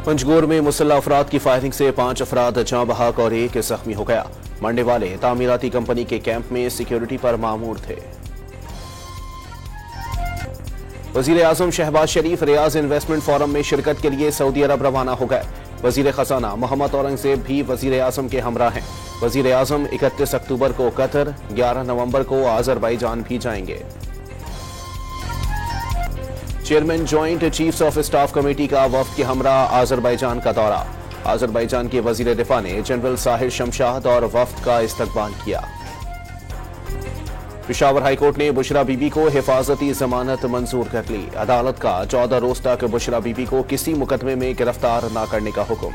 पंजगोर में मुसल्लह अफराद की फायरिंग से 5 अफराद जाँ बहक और 1 जख्मी हो गया। मरने वाले तामीराती कंपनी के कैंप में सिक्योरिटी पर मामूर थे। वजीर आजम शहबाज शरीफ रियाज इन्वेस्टमेंट फोरम में शिरकत के लिए सऊदी अरब रवाना हो गए। वजीर खजाना मोहम्मद औरंगजेब भी वजीर आजम के हमरा हैं। वजीर आजम 31 अक्टूबर को कतर, 11 नवंबर को आजरबाईजान भी जाएंगे। Chairman joint chiefs of staff committee का वफ्द के हमरा आजरबाईजान का दौरा। आजरबाईजान के वजीर दिफा ने जनरल साहिर शमशाद और वफ्द का इस्तकबाल किया। पेशावर हाईकोर्ट ने बुशरा बीबी को हिफाजती जमानत मंजूर कर ली। अदालत का 14 रोज तक बुशरा बीबी को किसी मुकदमे में गिरफ्तार न करने का हुक्म।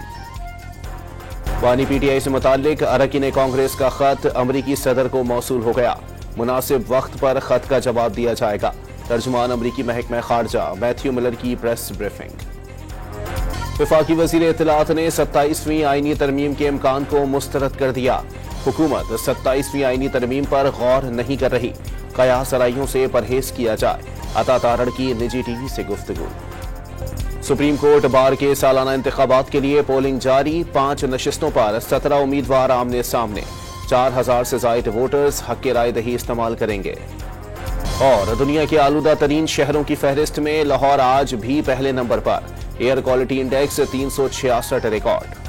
बानी पीटीआई से मुताल्लिक अरकान कांग्रेस का खत अमरीकी सदर को मौसूल हो गया। मुनासिब वक्त पर खत का जवाब दिया जाएगा। तर्जुमान अमरीकी महकमा खारजा मैथ्यू मिलर की प्रेस ब्रीफिंग। वफाकी वजीर इत्तलात ने 27वीं आईनी तरमीम के इम्कान को मुस्तरद कर दिया। हुकूमत 27वीं आईनी तरमीम पर गौर नहीं कर रही। कयास आराइयों से परहेज किया जाए। अता तारड़ की निजी टीवी से गुफ्तगू। सुप्रीम कोर्ट बार के सालाना इंतखाबात के लिए पोलिंग जारी। 5 नशिस्तों पर 17 उम्मीदवार आमने सामने। 4000 से जायद वोटर्स हक राय दही इस्तेमाल करेंगे। और दुनिया के आलूदा तरीन शहरों की फहरिस्त में लाहौर आज भी पहले नंबर पर। Air quality index 366 record.